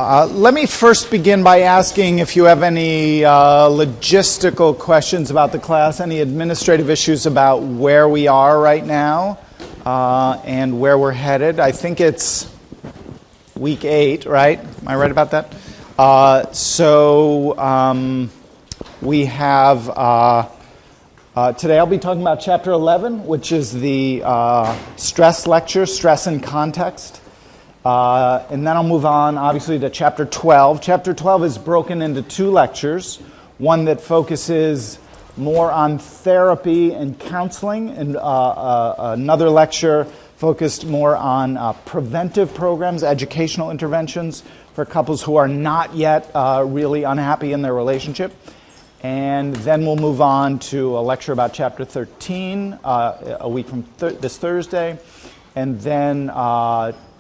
Let me first begin by asking if you have any logistical questions about the class, any administrative issues about where we are right now and where we're headed. I think it's week 8, right? Am I right about that? We have, today I'll be talking about Chapter 11, which is the stress lecture, Stress and Context. And then I'll move on, obviously, to Chapter 12. Chapter 12 is broken into 2 lectures, one that focuses more on therapy and counseling, and another lecture focused more on preventive programs, educational interventions for couples who are not yet really unhappy in their relationship. And then we'll move on to a lecture about Chapter 13, a week from this Thursday. And then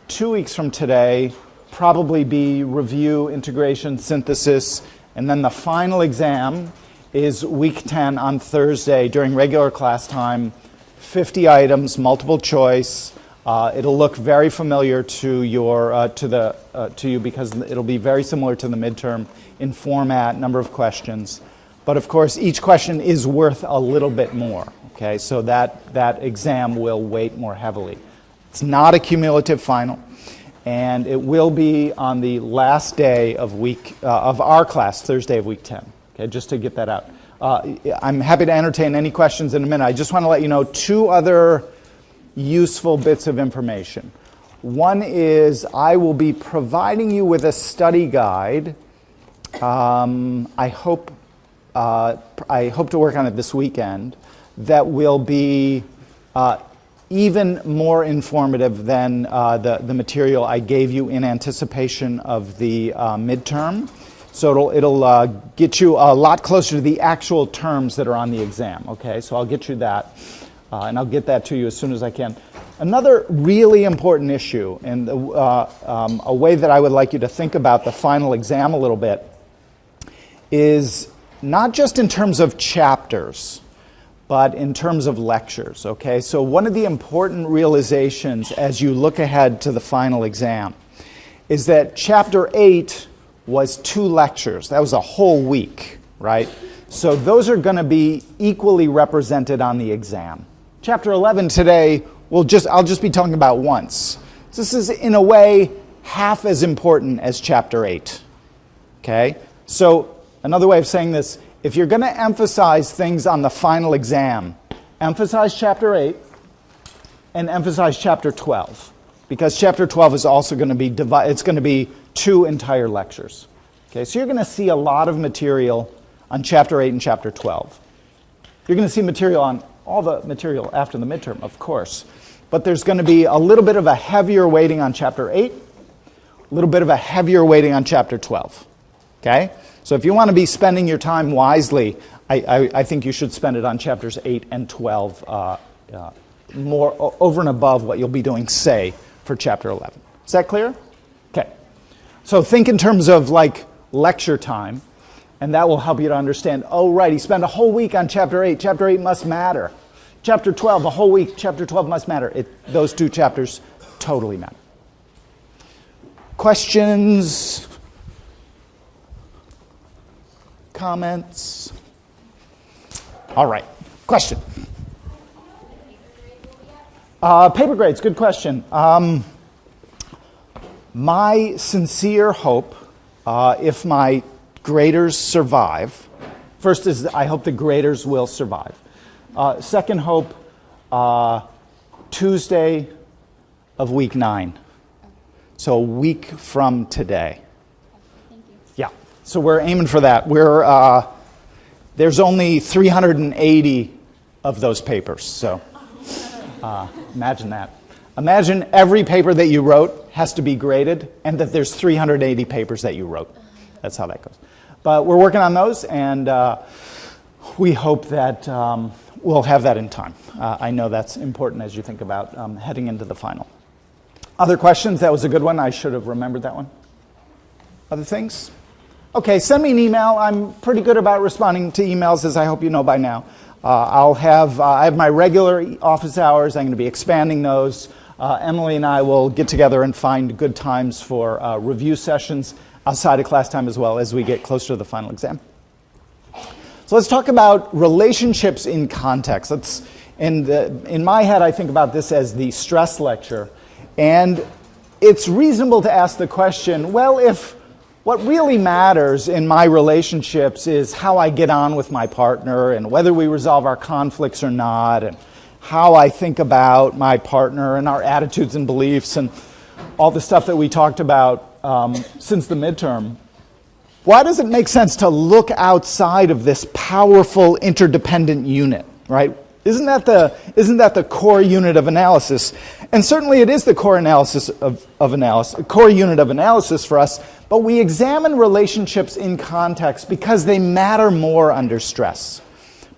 2 weeks from today, probably be review, integration, synthesis, and then the final exam is week 10 on Thursday during regular class time, 50 items, multiple choice. It'll look very familiar to you because it'll be very similar to the midterm in format, number of questions. But of course, each question is worth a little bit more. Okay, so that exam will weight more heavily. It's not a cumulative final, and it will be on the last day of our class, Thursday of week 10. Okay, just to get that out. I'm happy to entertain any questions in a minute. I just want to let you know 2 other useful bits of information. One is I will be providing you with a study guide. I hope to work on it this weekend. That will be even more informative than the material I gave you in anticipation of the midterm. So it'll get you a lot closer to the actual terms that are on the exam. Okay, so I'll get you that, and I'll get that to you as soon as I can. Another really important issue, and a way that I would like you to think about the final exam a little bit, is not just in terms of chapters, but in terms of lectures, okay? So one of the important realizations as you look ahead to the final exam is that Chapter 8 was 2 lectures. That was a whole week, right? So those are going to be equally represented on the exam. Chapter 11 today, I'll just be talking about once. So this is, in a way, half as important as Chapter 8, okay? So another way of saying this, if you're going to emphasize things on the final exam, emphasize Chapter 8 and emphasize Chapter 12, because Chapter 12 is also going to be it's going to be 2 entire lectures. Okay, so you're going to see a lot of material on Chapter 8 and Chapter 12. You're going to see material on all the material after the midterm, of course, but there's going to be a little bit of a heavier weighting on Chapter 8, a little bit of a heavier weighting on Chapter 12. Okay? So if you want to be spending your time wisely, I think you should spend it on Chapters 8 and 12 more over and above what you'll be doing, say, for Chapter 11. Is that clear? Okay. So think in terms of like lecture time, and that will help you to understand, oh, right, he spent a whole week on Chapter 8. Chapter 8 must matter. Chapter 12, a whole week, Chapter 12 must matter. Those 2 chapters totally matter. Questions? Comments? All right. Question. Paper grades, good question. My sincere hope, if my graders survive, first is I hope the graders will survive. Second hope, Tuesday of week 9. So a week from today. Yeah. So we're aiming for that. There's only 380 of those papers, so imagine that. Imagine every paper that you wrote has to be graded, and that there's 380 papers that you wrote. That's how that goes. But we're working on those, and we hope that we'll have that in time. I know that's important as you think about heading into the final. Other questions? That was a good one. I should have remembered that one. Other things? Okay, send me an email. I'm pretty good about responding to emails, as I hope you know by now. I have my regular office hours. I'm going to be expanding those. Emily and I will get together and find good times for review sessions. outside of class time as well as we get closer to the final exam. So let's talk about relationships in context. In my head, I think about this as the stress lecture. And it's reasonable to ask the question, well, if what really matters in my relationships is how I get on with my partner and whether we resolve our conflicts or not, and how I think about my partner and our attitudes and beliefs and all the stuff that we talked about since the midterm, why does it make sense to look outside of this powerful interdependent unit, right? Isn't that the core unit of analysis? And certainly it is the core core unit of analysis for us, but we examine relationships in context because they matter more under stress.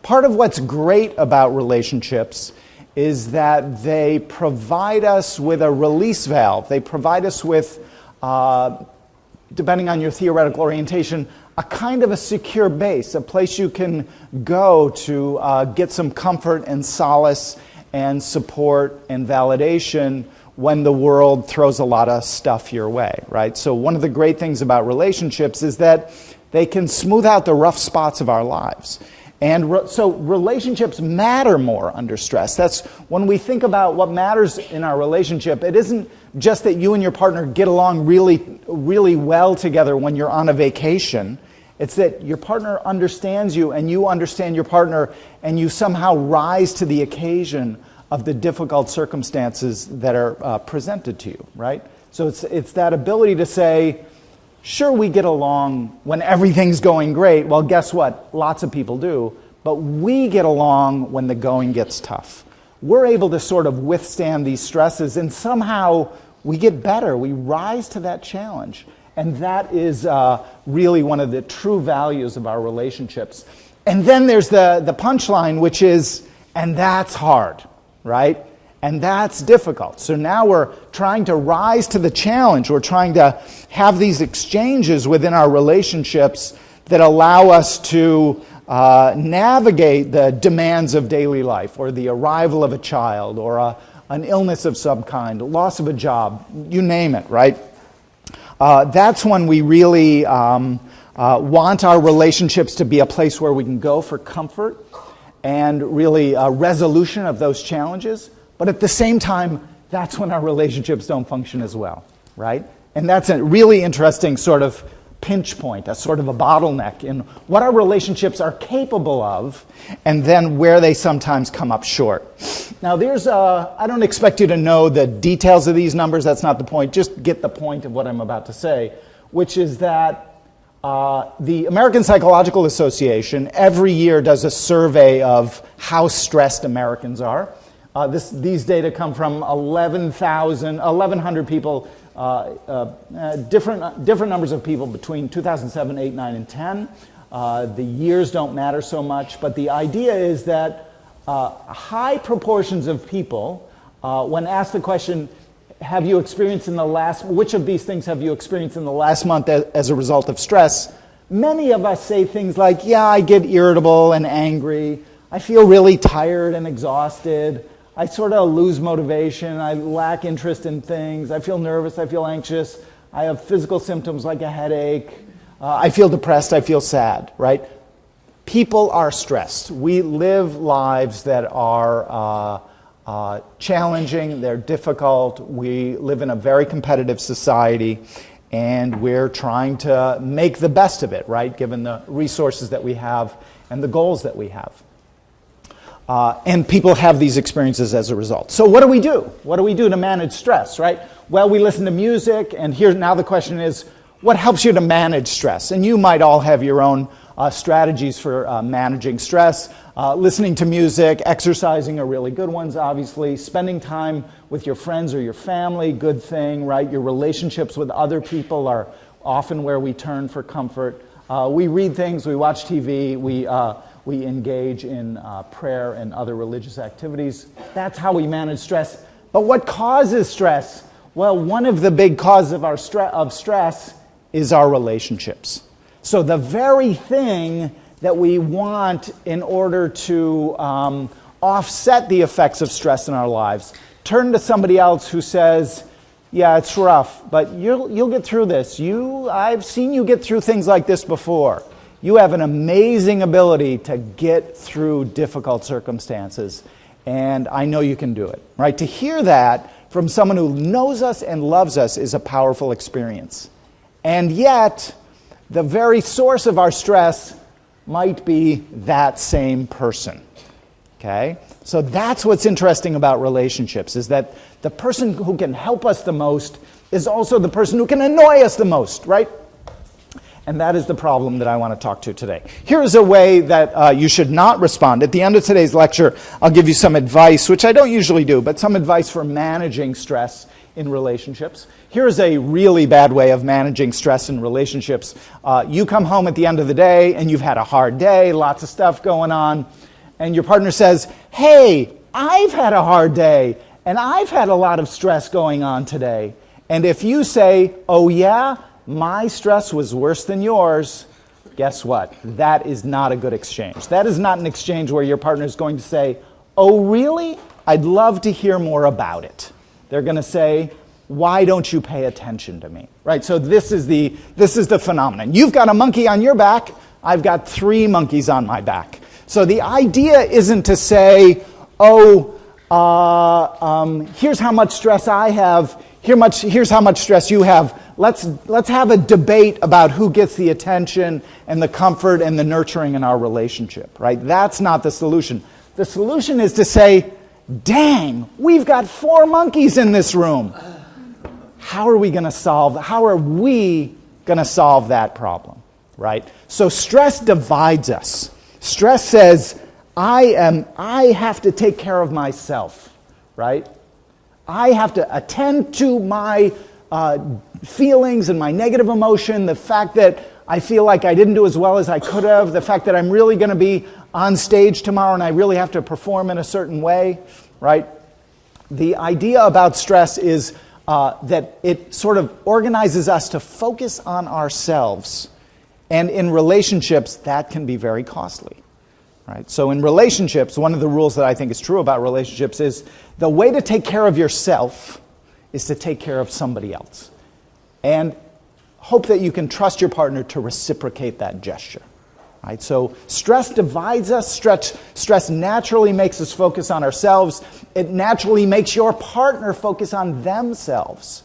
Part of what's great about relationships is that they provide us with a release valve. They provide us with, depending on your theoretical orientation, a kind of a secure base, a place you can go to get some comfort and solace and support and validation when the world throws a lot of stuff your way, right? So one of the great things about relationships is that they can smooth out the rough spots of our lives. And so relationships matter more under stress. That's when we think about what matters in our relationship, it isn't just that you and your partner get along really, really well together when you're on a vacation. It's that your partner understands you and you understand your partner and you somehow rise to the occasion of the difficult circumstances that are presented to you, right? So it's that ability to say, sure, we get along when everything's going great. Well, guess what? Lots of people do. But we get along when the going gets tough. We're able to sort of withstand these stresses, and somehow we get better. We rise to that challenge. And that is really one of the true values of our relationships. And then there's the punchline, which is, and that's hard, right? And that's difficult. So now we're trying to rise to the challenge. We're trying to have these exchanges within our relationships that allow us to navigate the demands of daily life, or the arrival of a child, or an illness of some kind, loss of a job, you name it, right? That's when we really want our relationships to be a place where we can go for comfort and really resolution of those challenges. But at the same time, that's when our relationships don't function as well, right? And that's a really interesting sort of pinch point, a sort of a bottleneck in what our relationships are capable of, and then where they sometimes come up short. Now, I don't expect you to know the details of these numbers. That's not the point. Just get the point of what I'm about to say, which is that the American Psychological Association every year does a survey of how stressed Americans are. These data come from 1,100 people, different numbers of people between 2007, 8, 9, and 10. The years don't matter so much, but the idea is that high proportions of people, when asked the question, have you experienced which of these things have you experienced in the last month as a result of stress? Many of us say things like, yeah, I get irritable and angry. I feel really tired and exhausted. I sort of lose motivation. I lack interest in things. I feel nervous. I feel anxious. I have physical symptoms like a headache. I feel depressed. I feel sad, right? People are stressed. We live lives that are challenging. They're difficult. We live in a very competitive society, and we're trying to make the best of it, right, given the resources that we have and the goals that we have. And people have these experiences as a result. So what do we do? What do we do to manage stress, right? Well, we listen to music, and now the question is, what helps you to manage stress? And you might all have your own strategies for managing stress. Listening to music, exercising are really good ones, obviously. Spending time with your friends or your family, good thing, right? Your relationships with other people are often where we turn for comfort. We read things, we watch TV, we engage in prayer and other religious activities. That's how we manage stress. But what causes stress? Well, one of the big causes of stress is our relationships. So the very thing that we want in order to offset the effects of stress in our lives, turn to somebody else who says, yeah, it's rough, but you'll get through this. I've seen you get through things like this before. You have an amazing ability to get through difficult circumstances, and I know you can do it, right? To hear that from someone who knows us and loves us is a powerful experience. And yet, the very source of our stress might be that same person, okay? So that's what's interesting about relationships, is that the person who can help us the most is also the person who can annoy us the most, right? And that is the problem that I want to talk to today. Here is a way that you should not respond. At the end of today's lecture, I'll give you some advice, which I don't usually do, but some advice for managing stress in relationships. Here's a really bad way of managing stress in relationships. You come home at the end of the day, and you've had a hard day, lots of stuff going on, and your partner says, hey, I've had a hard day, and I've had a lot of stress going on today. And if you say, oh yeah, my stress was worse than yours, guess what? That is not a good exchange. That is not an exchange where your partner is going to say, oh really? I'd love to hear more about it. They're going to say, why don't you pay attention to me? Right? So this is the phenomenon. You've got a monkey on your back. I've got 3 monkeys on my back. So the idea isn't to say, oh, here's how much stress I have. Here's how much stress you have. Let's have a debate about who gets the attention and the comfort and the nurturing in our relationship, right? That's not the solution. The solution is to say, dang, we've got 4 monkeys in this room. How are we going to solve that problem, right? So stress divides us. Stress says, I have to take care of myself, right? I have to attend to my feelings and my negative emotion, the fact that I feel like I didn't do as well as I could have, the fact that I'm really going to be on stage tomorrow and I really have to perform in a certain way, right? The idea about stress is that it sort of organizes us to focus on ourselves. And in relationships, that can be very costly. Right? So in relationships, one of the rules that I think is true about relationships is the way to take care of yourself is to take care of somebody else. And hope that you can trust your partner to reciprocate that gesture. Right? So stress divides us. Stress naturally makes us focus on ourselves. It naturally makes your partner focus on themselves.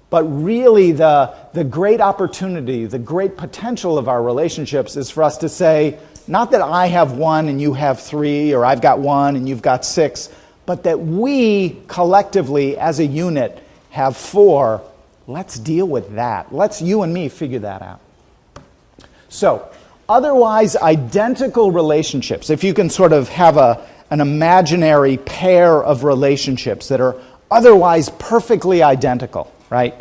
But really the great opportunity, the great potential of our relationships is for us to say, not that I have 1 and you have 3, or I've got 1 and you've got 6, but that we collectively as a unit have 4. Let's deal with that. Let's you and me figure that out. So, otherwise identical relationships, if you can sort of have an imaginary pair of relationships that are otherwise perfectly identical, right?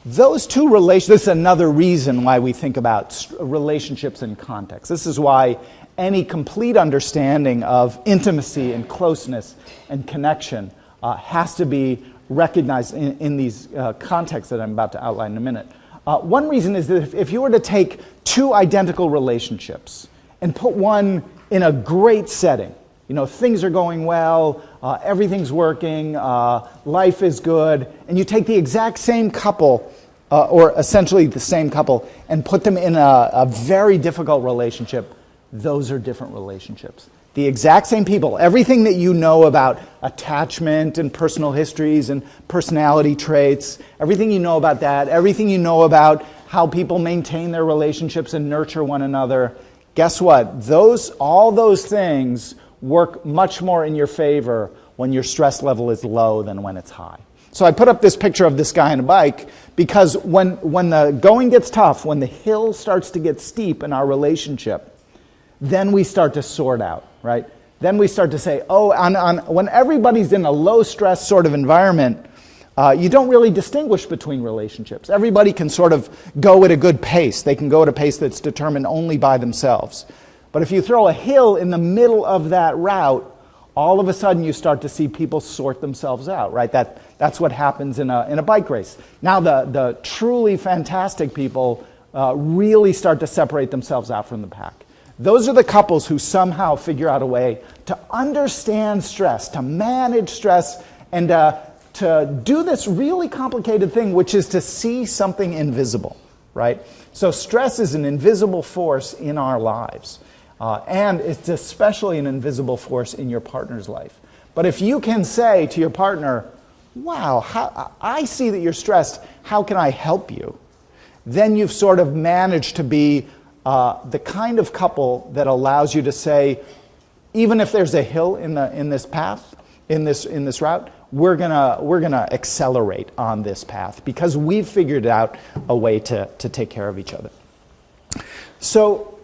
Those 2 relations, this is another reason why we think about relationships in context. This is why any complete understanding of intimacy and closeness and connection has to be recognized in these contexts that I'm about to outline in a minute. One reason is that if you were to take 2 identical relationships and put one in a great setting, you know, things are going well, everything's working, life is good, and you take the exact same couple, or essentially the same couple, and put them in a very difficult relationship, those are different relationships. The exact same people, everything that you know about attachment and personal histories and personality traits, everything you know about that, everything you know about how people maintain their relationships and nurture one another, guess what? All those things work much more in your favor when your stress level is low than when it's high. So I put up this picture of this guy on a bike because when the going gets tough, when the hill starts to get steep in our relationship, then we start to sort out, right? Then we start to say, when everybody's in a low-stress sort of environment, you don't really distinguish between relationships. Everybody can sort of go at a good pace. They can go at a pace that's determined only by themselves. But if you throw a hill in the middle of that route, all of a sudden you start to see people sort themselves out, right? That's what happens in a bike race. Now the truly fantastic people really start to separate themselves out from the pack. Those are the couples who somehow figure out a way to understand stress, to manage stress, and to do this really complicated thing, which is to see something invisible, right? So stress is an invisible force in our lives, and it's especially an invisible force in your partner's life. But if you can say to your partner, wow, I see that you're stressed, how can I help you? Then you've sort of managed to be the kind of couple that allows you to say, even if there's a hill in this path, in this route, we're gonna accelerate on this path because we've figured out a way to take care of each other. So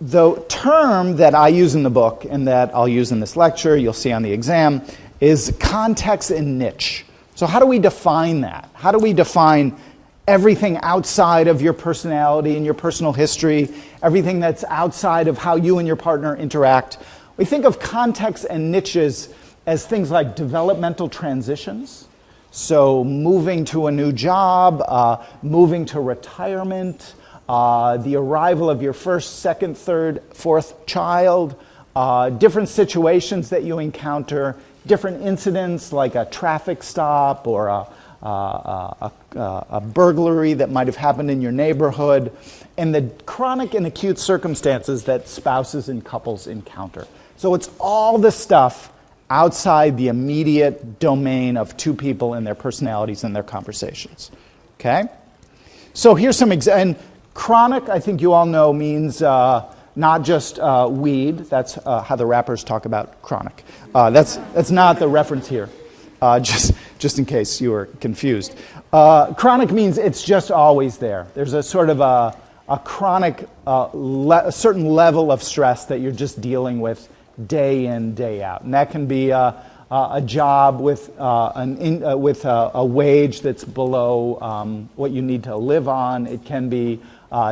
the term that I use in the book and that I'll use in this lecture, you'll see on the exam, is context and niche. So how do we define that? How do we define everything outside of your personality and your personal history, everything that's outside of how you and your partner interact? We think of context and niches as things like developmental transitions. So moving to a new job, moving to retirement, the arrival of your first, second, third, fourth child, different situations that you encounter, different incidents like a traffic stop or a burglary that might have happened in your neighborhood, and the chronic and acute circumstances that spouses and couples encounter. So it's all the stuff outside the immediate domain of two people and their personalities and their conversations. Okay? So here's some examples. Chronic, I think you all know, means not just weed. That's how the rappers talk about chronic. That's not the reference here, just in case you were confused. Chronic means it's just always there. There's a sort of a chronic, a certain level of stress that you're just dealing with day in, day out. And that can be a job with a wage that's below what you need to live on. It can be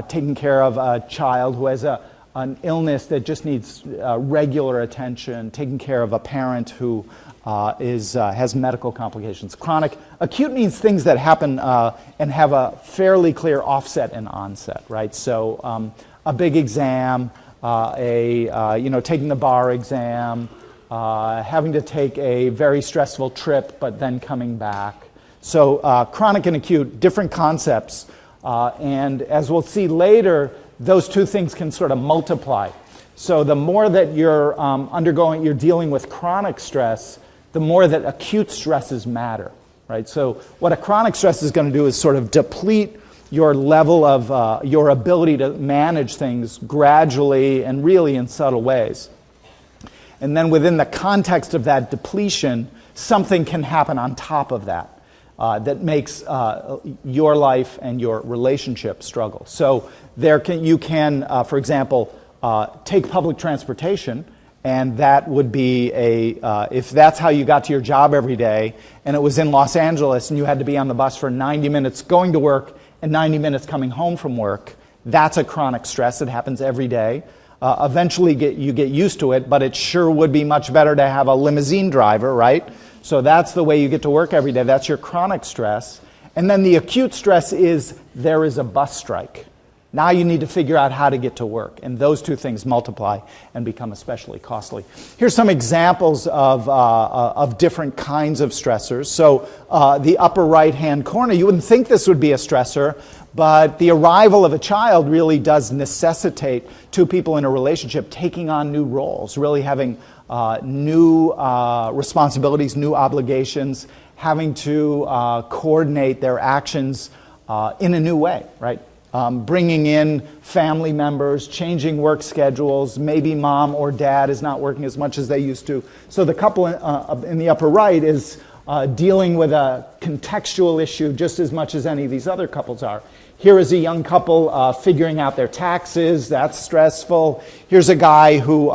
taking care of a child who has an illness that just needs regular attention, taking care of a parent who has medical complications. Chronic. Acute means things that happen and have a fairly clear offset and onset, right? So a big exam, taking the bar exam, having to take a very stressful trip, but then coming back. So chronic and acute, different concepts. And as we'll see later, those two things can sort of multiply. So the more that you're you're dealing with chronic stress, the more that acute stresses matter, right? So what a chronic stress is going to do is sort of deplete your level of your ability to manage things gradually and really in subtle ways. And then within the context of that depletion, something can happen on top of that. That makes your life and your relationship struggle. So you can, for example, take public transportation, and that would be if that's how you got to your job every day, and it was in Los Angeles, and you had to be on the bus for 90 minutes going to work and 90 minutes coming home from work, that's a chronic stress. It happens every day. Eventually you get used to it, but it sure would be much better to have a limousine driver, right? So that's the way you get to work every day. That's your chronic stress. And then the acute stress is there is a bus strike. Now you need to figure out how to get to work. And those two things multiply and become especially costly. Here's some examples of different kinds of stressors. So the upper right-hand corner, you wouldn't think this would be a stressor, but the arrival of a child really does necessitate two people in a relationship taking on new roles, really having new responsibilities, new obligations, having to coordinate their actions in a new way, right? Bringing in family members, changing work schedules, maybe mom or dad is not working as much as they used to. So the couple in the upper right is dealing with a contextual issue just as much as any of these other couples are. Here is a young couple figuring out their taxes. That's stressful. Here's a guy who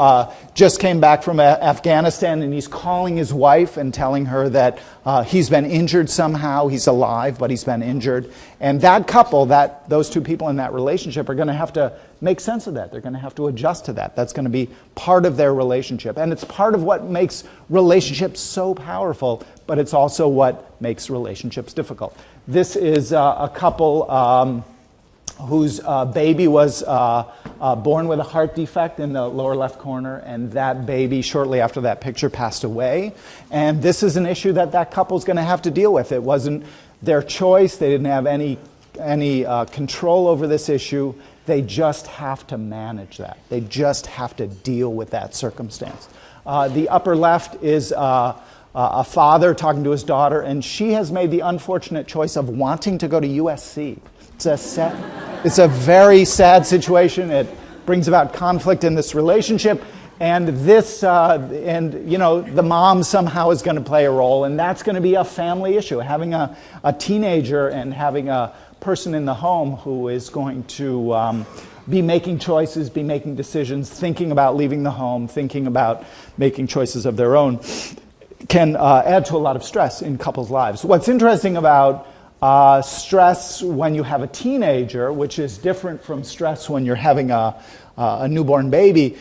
just came back from Afghanistan, and he's calling his wife and telling her that he's been injured somehow. He's alive, but he's been injured. And that couple, those two people in that relationship are going to have to make sense of that. They're going to have to adjust to that. That's going to be part of their relationship. And it's part of what makes relationships so powerful, but it's also what makes relationships difficult. This is a couple whose baby was born with a heart defect in the lower left corner, and that baby, shortly after that picture, passed away. And this is an issue that that couple's going to have to deal with. It wasn't their choice. They didn't have any control over this issue. They just have to manage that. They just have to deal with that circumstance. The upper left is a father talking to his daughter, and she has made the unfortunate choice of wanting to go to USC. It's a very sad situation. It brings about conflict in this relationship, and the mom somehow is going to play a role, and that's going to be a family issue. Having a teenager and having a person in the home who is going to be making choices, be making decisions, thinking about leaving the home, thinking about making choices of their own, can add to a lot of stress in couples' lives. What's interesting about stress when you have a teenager, which is different from stress when you're having a newborn baby,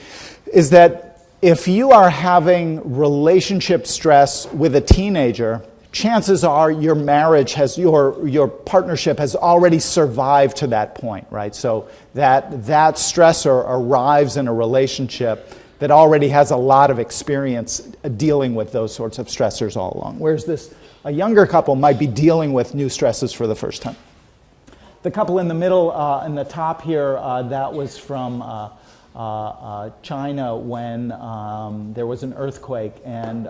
is that if you are having relationship stress with a teenager, chances are your marriage has, your partnership has already survived to that point, right? So that stressor arrives in a relationship that already has a lot of experience dealing with those sorts of stressors all along. Whereas a younger couple might be dealing with new stresses for the first time. The couple in the middle, in the top here, that was from China when there was an earthquake, and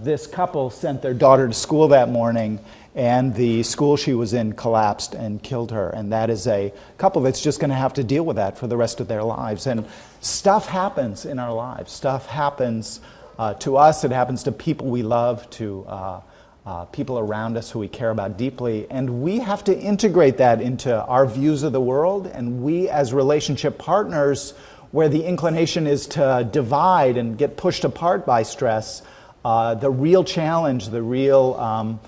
this couple sent their daughter to school that morning, and the school she was in collapsed and killed her. And that is a couple that's just going to have to deal with that for the rest of their lives. And stuff happens in our lives. Stuff happens to us. It happens to people we love, to people around us who we care about deeply. And we have to integrate that into our views of the world. And we, as relationship partners, where the inclination is to divide and get pushed apart by stress, the real challenge, the real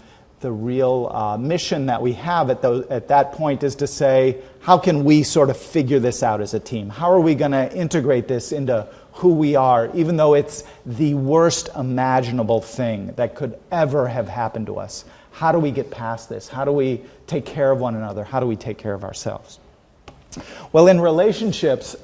mission that we have at that point is to say, how can we sort of figure this out as a team? How are we going to integrate this into who we are, even though it's the worst imaginable thing that could ever have happened to us? How do we get past this? How do we take care of one another? How do we take care of ourselves? Well, in relationships,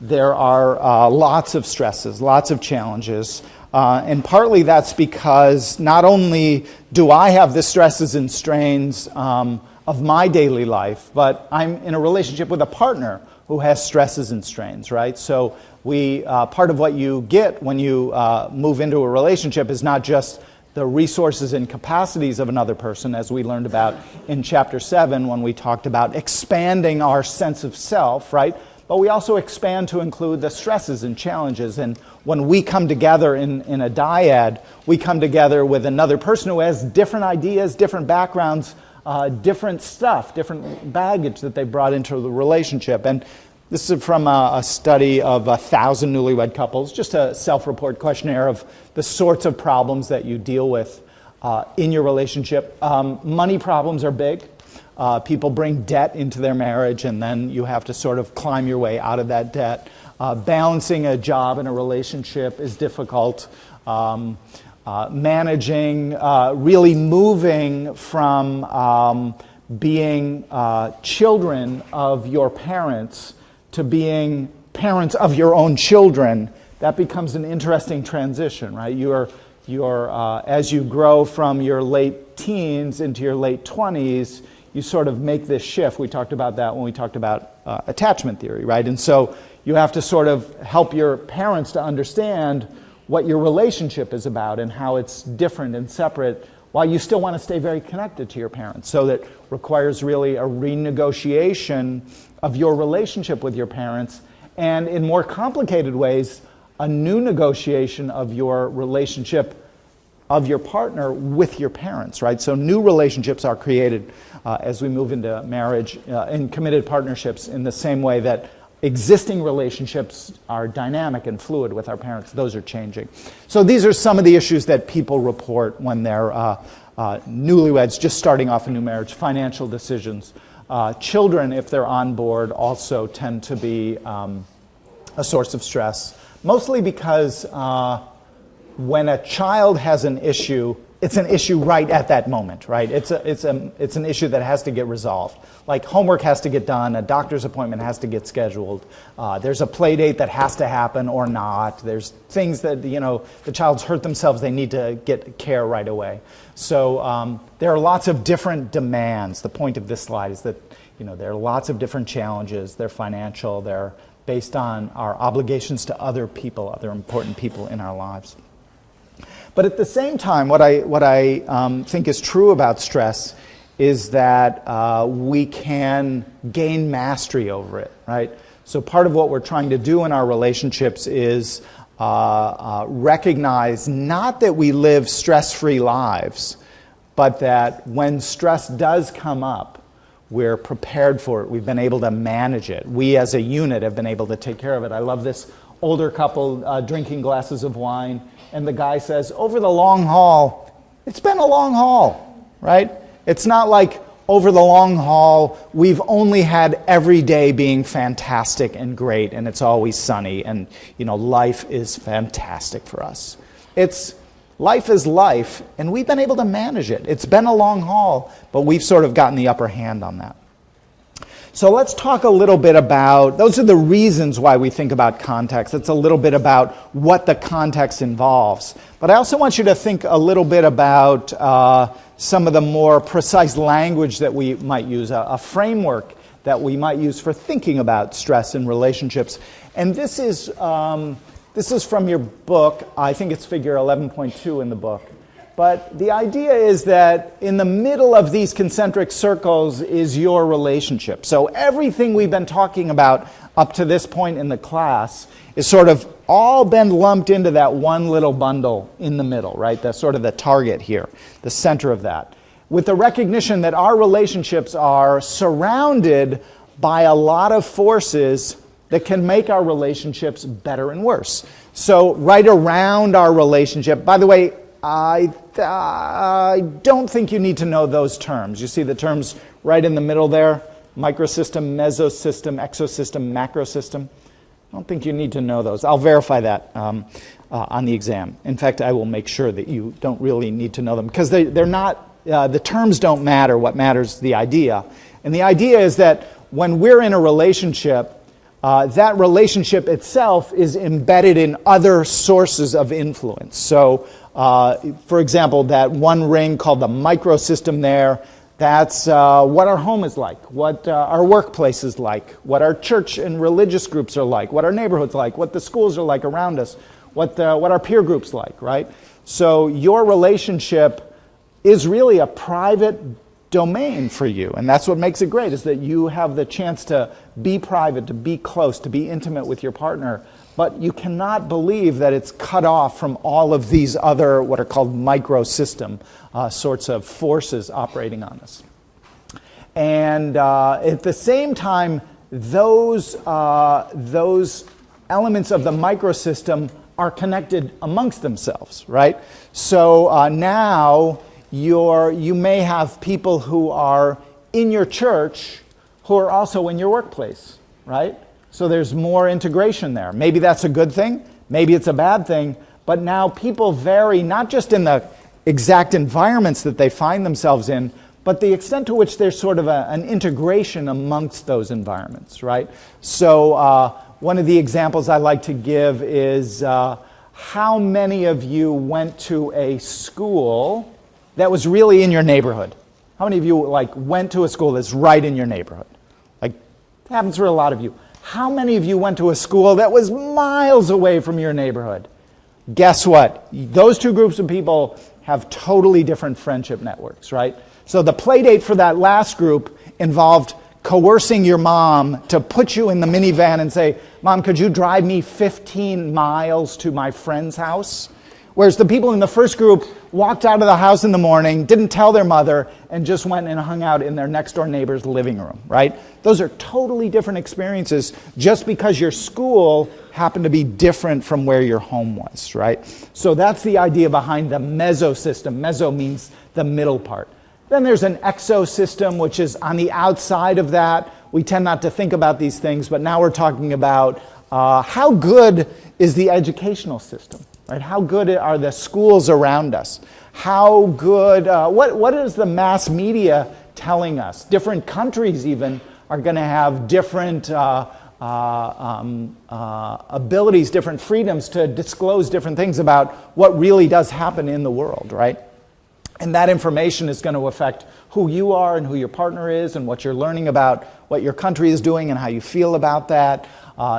there are lots of stresses, lots of challenges. And partly that's because not only do I have the stresses and strains of my daily life, but I'm in a relationship with a partner who has stresses and strains, right? So part of what you get when you move into a relationship is not just the resources and capacities of another person, as we learned about in Chapter 7 when we talked about expanding our sense of self, right? But we also expand to include the stresses and challenges. And when we come together in a dyad, we come together with another person who has different ideas, different backgrounds, different stuff, different baggage that they brought into the relationship. And this is from a study of 1,000 newlywed couples, just a self-report questionnaire of the sorts of problems that you deal with in your relationship. Money problems are big. People bring debt into their marriage, and then you have to sort of climb your way out of that debt. Balancing a job and a relationship is difficult. Managing, really moving from being children of your parents to being parents of your own children, that becomes an interesting transition, right? You're as you grow from your late teens into your late 20s, you sort of make this shift. We talked about that when we talked about attachment theory, right? And so you have to sort of help your parents to understand what your relationship is about and how it's different and separate, while you still want to stay very connected to your parents. So that requires really a renegotiation of your relationship with your parents, and in more complicated ways, a new negotiation of your relationship of your partner with your parents, right? So new relationships are created as we move into marriage in committed partnerships, in the same way that existing relationships are dynamic and fluid with our parents. Those are changing. So these are some of the issues that people report when they're newlyweds just starting off a new marriage. Financial decisions. Children, if they're on board, also tend to be a source of stress, mostly because when a child has an issue, it's an issue right at that moment, right? It's an issue that has to get resolved. Like homework has to get done, a doctor's appointment has to get scheduled, there's a play date that has to happen or not, there's things that, the child's hurt themselves, they need to get care right away. So there are lots of different demands. The point of this slide is that, there are lots of different challenges. They're financial, they're based on our obligations to other people, other important people in our lives. But at the same time, what I think is true about stress is that we can gain mastery over it, right? So part of what we're trying to do in our relationships is recognize not that we live stress-free lives, but that when stress does come up, we're prepared for it. We've been able to manage it. We as a unit have been able to take care of it. I love this older couple drinking glasses of wine, and the guy says, over the long haul, it's been a long haul, right? It's not like over the long haul, we've only had every day being fantastic and great, and it's always sunny, and life is fantastic for us. Life is life, and we've been able to manage it. It's been a long haul, but we've sort of gotten the upper hand on that. So let's talk a little bit about, those are the reasons why we think about context. It's a little bit about what the context involves. But I also want you to think a little bit about some of the more precise language that we might use, a framework that we might use for thinking about stress in relationships. And this is from your book. I think it's figure 11.2 in the book. But the idea is that in the middle of these concentric circles is your relationship. So everything we've been talking about up to this point in the class is sort of all been lumped into that one little bundle in the middle, right? That's sort of the target here, the center of that. With the recognition that our relationships are surrounded by a lot of forces that can make our relationships better and worse. So right around our relationship, by the way, I don't think you need to know those terms. You see the terms right in the middle there? Microsystem, mesosystem, exosystem, macrosystem. I don't think you need to know those. I'll verify that on the exam. In fact, I will make sure that you don't really need to know them because they're not, the terms don't matter. What matters is the idea. And the idea is that when we're in a relationship, that relationship itself is embedded in other sources of influence. So, for example, that one ring called the microsystem there, that's what our home is like, what our workplace is like, what our church and religious groups are like, what our neighborhood's like, what the schools are like around us, what our peer group's like, right? So your relationship is really a private domain for you, and that's what makes it great, is that you have the chance to be private, to be close, to be intimate with your partner, but you cannot believe that it's cut off from all of these other what are called microsystem sorts of forces operating on us. And at the same time, those elements of the microsystem are connected amongst themselves, right? So now you may have people who are in your church who are also in your workplace, right? So there's more integration there. Maybe that's a good thing, maybe it's a bad thing, but now people vary not just in the exact environments that they find themselves in, but the extent to which there's sort of an integration amongst those environments, right? So one of the examples I like to give is how many of you went to a school that was really in your neighborhood? How many of you went to a school that's right in your neighborhood? It happens for a lot of you. How many of you went to a school that was miles away from your neighborhood? Guess what? Those two groups of people have totally different friendship networks, right? So the play date for that last group involved coercing your mom to put you in the minivan and say, "Mom, could you drive me 15 miles to my friend's house?" Whereas the people in the first group walked out of the house in the morning, didn't tell their mother, and just went and hung out in their next-door neighbor's living room, right? Those are totally different experiences just because your school happened to be different from where your home was, right? So that's the idea behind the mesosystem. Meso means the middle part. Then there's an exosystem, which is on the outside of that. We tend not to think about these things, but now we're talking about how good is the educational system. right? How good are the schools around us? How good, what is the mass media telling us? Different countries even are going to have different abilities, different freedoms to disclose different things about what really does happen in the world, right? And that information is going to affect who you are and who your partner is and what you're learning about what your country is doing and how you feel about that.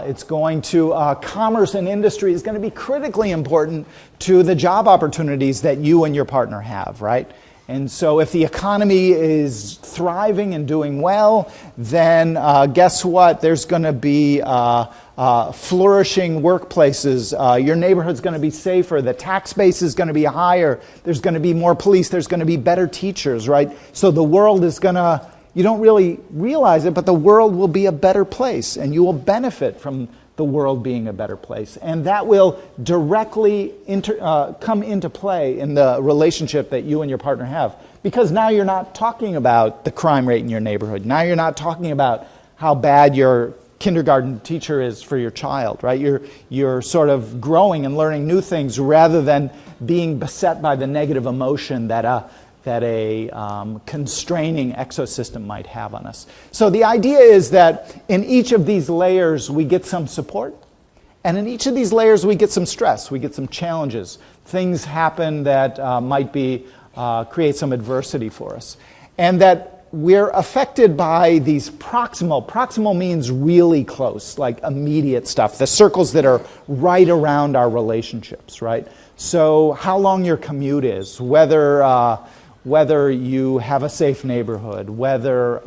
It's going to, commerce and industry is going to be critically important to the job opportunities that you and your partner have, right? And so if the economy is thriving and doing well, then guess what? There's going to be flourishing workplaces. Your neighborhood's going to be safer. The tax base is going to be higher. There's going to be more police. There's going to be better teachers, right? So the world is going to, you don't really realize it, but the world will be a better place, and you will benefit from the world being a better place. And that will directly come into play in the relationship that you and your partner have. Because now you're not talking about the crime rate in your neighborhood. Now you're not talking about how bad your kindergarten teacher is for your child, right? You're sort of growing and learning new things rather than being beset by the negative emotion that a constraining exosystem might have on us. So the idea is that in each of these layers we get some support, and in each of these layers we get some stress, we get some challenges. Things happen that might create some adversity for us. And that we're affected by these proximal. Proximal means really close, like immediate stuff, the circles that are right around our relationships, right? So how long your commute is, whether you have a safe neighborhood, whether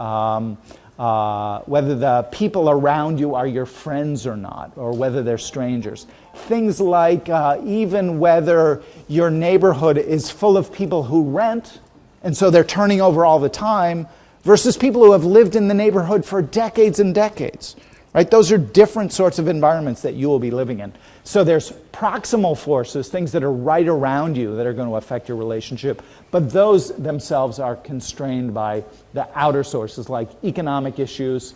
the people around you are your friends or not, or whether they're strangers. Things like even whether your neighborhood is full of people who rent, and so they're turning over all the time, versus people who have lived in the neighborhood for decades and decades. Right? Those are different sorts of environments that you will be living in. So there's proximal forces, things that are right around you that are going to affect your relationship, but those themselves are constrained by the outer sources like economic issues,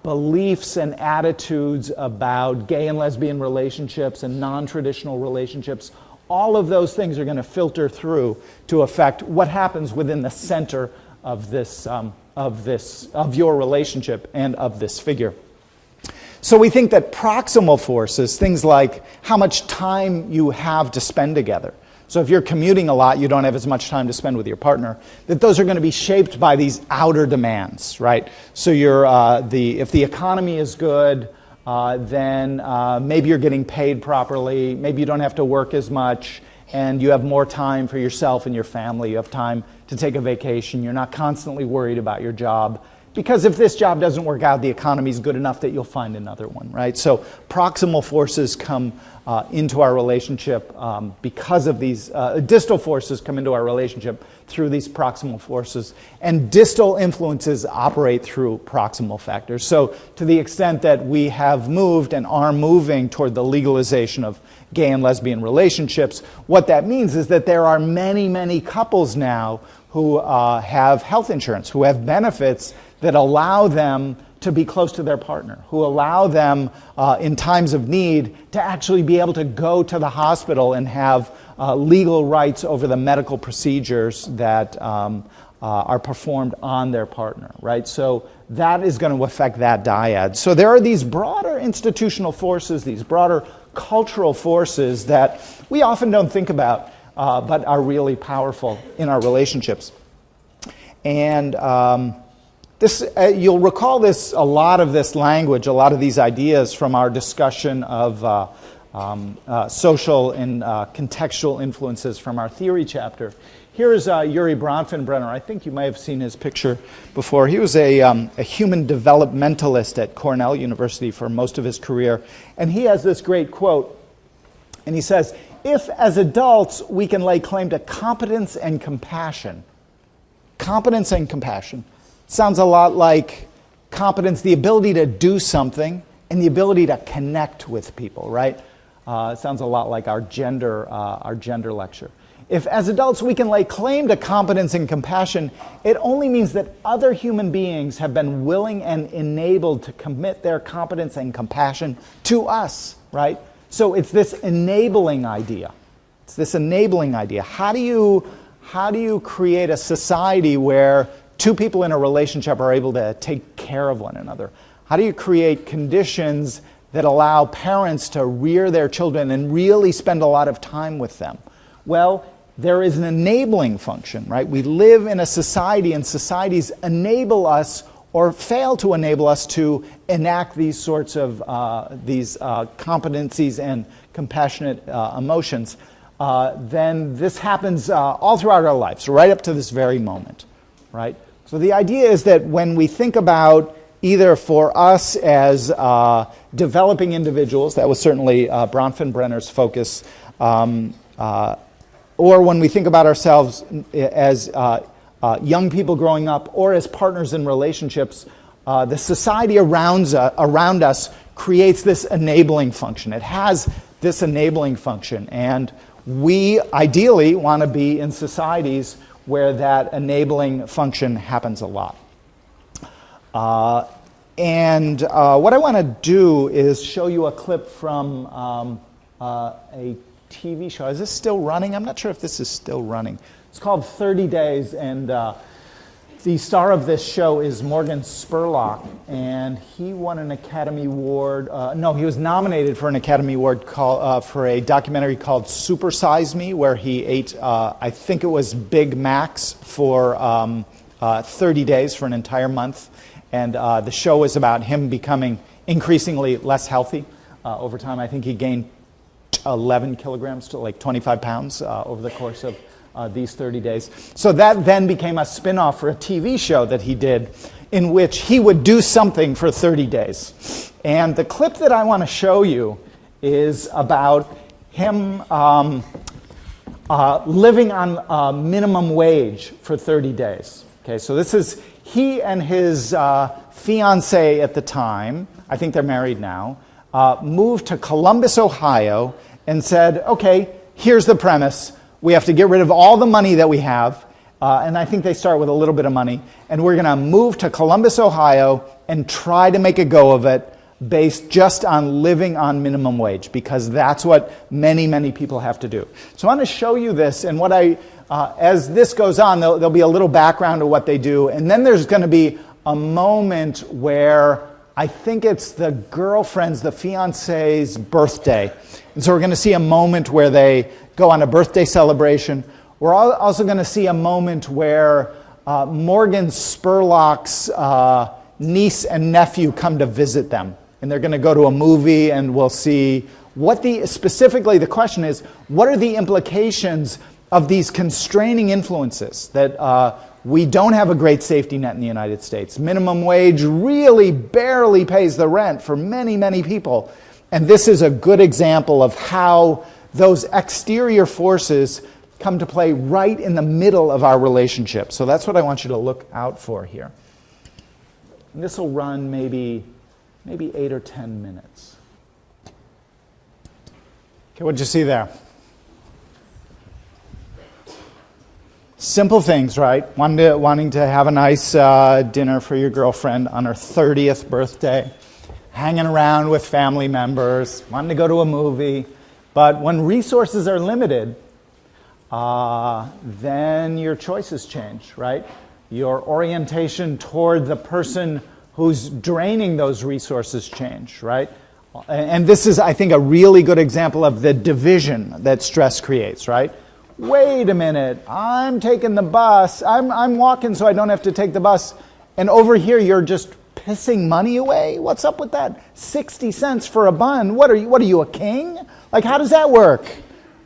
beliefs and attitudes about gay and lesbian relationships and non-traditional relationships. All of those things are going to filter through to affect what happens within the center of your relationship and of this figure. So we think that proximal forces, things like how much time you have to spend together. So if you're commuting a lot, you don't have as much time to spend with your partner, that those are going to be shaped by these outer demands, right? So if the economy is good, then maybe you're getting paid properly, maybe you don't have to work as much, and you have more time for yourself and your family. You have time to take a vacation. You're not constantly worried about your job. Because if this job doesn't work out, the economy's good enough that you'll find another one, right? So proximal forces come into our relationship because of these, distal forces come into our relationship through these proximal forces, and distal influences operate through proximal factors. So to the extent that we have moved and are moving toward the legalization of gay and lesbian relationships, what that means is that there are many, many couples now who have health insurance, who have benefits that allow them to be close to their partner, who allow them in times of need to actually be able to go to the hospital and have legal rights over the medical procedures that are performed on their partner, right? So that is going to affect that dyad. So there are these broader institutional forces, these broader cultural forces that we often don't think about, but are really powerful in our relationships. And you'll recall this, a lot of this language, a lot of these ideas from our discussion of social and contextual influences from our theory chapter. Here is Yuri Bronfenbrenner. I think you may have seen his picture before. He was a human developmentalist at Cornell University for most of his career. And he has this great quote. And he says, "If as adults we can lay claim to competence and compassion," competence and compassion sounds a lot like competence, the ability to do something, and the ability to connect with people, right? It sounds a lot like our gender lecture. If as adults we can lay claim to competence and compassion, it only means that other human beings have been willing and enabled to commit their competence and compassion to us, right? So it's this enabling idea. It's this enabling idea. How do you create a society where two people in a relationship are able to take care of one another? How do you create conditions that allow parents to rear their children and really spend a lot of time with them? Well, there is an enabling function, right? We live in a society, and societies enable us or fail to enable us to enact these sorts of competencies and compassionate emotions. Then this happens all throughout our lives, right up to this very moment, right? So the idea is that when we think about either for us as developing individuals, that was certainly Bronfenbrenner's focus, or when we think about ourselves as young people growing up, or as partners in relationships, the society around us creates this enabling function. It has this enabling function, and we ideally want to be in societies where that enabling function happens a lot. And what I want to do is show you a clip from a TV show. Is this still running? I'm not sure if this is still running. It's called 30 Days, and the star of this show is Morgan Spurlock, and he won an Academy Award. He was nominated for an Academy Award for a documentary called Super Size Me, where he ate, I think it was Big Macs for 30 days for an entire month. And the show is about him becoming increasingly less healthy over time. I think he gained 11 kilograms to like 25 pounds over the course of these 30 days. So that then became a spin-off for a TV show that he did in which he would do something for 30 days. And the clip that I want to show you is about him living on minimum wage for 30 days. Okay, so this is he and his fiancée at the time, I think they're married now, moved to Columbus, Ohio, and said, okay, here's the premise. We have to get rid of all the money that we have, and I think they start with a little bit of money, and we're going to move to Columbus, Ohio, and try to make a go of it based just on living on minimum wage, because that's what many, many people have to do. So I want to show you this, and what as this goes on, there'll be a little background of what they do, and then there's going to be a moment where I think it's the girlfriend's, the fiancé's birthday. And so we're going to see a moment where they go on a birthday celebration. We're also going to see a moment where Morgan Spurlock's niece and nephew come to visit them. And they're going to go to a movie, and we'll see specifically the question is, what are the implications of these constraining influences that we don't have a great safety net in the United States. Minimum wage really barely pays the rent for many, many people. And this is a good example of how those exterior forces come to play right in the middle of our relationship. So that's what I want you to look out for here. And this will run maybe 8 or 10 minutes. Okay, what'd you see there? Simple things, right? Wanting to have a nice dinner for your girlfriend on her 30th birthday, hanging around with family members, wanting to go to a movie. But when resources are limited, then your choices change, right? Your orientation toward the person who's draining those resources change, right? And this is, I think, a really good example of the division that stress creates, right? Wait a minute, I'm taking the bus. I'm walking so I don't have to take the bus. And over here, you're just pissing money away? What's up with that? 60 cents for a bun. What are you, a king? Like, how does that work?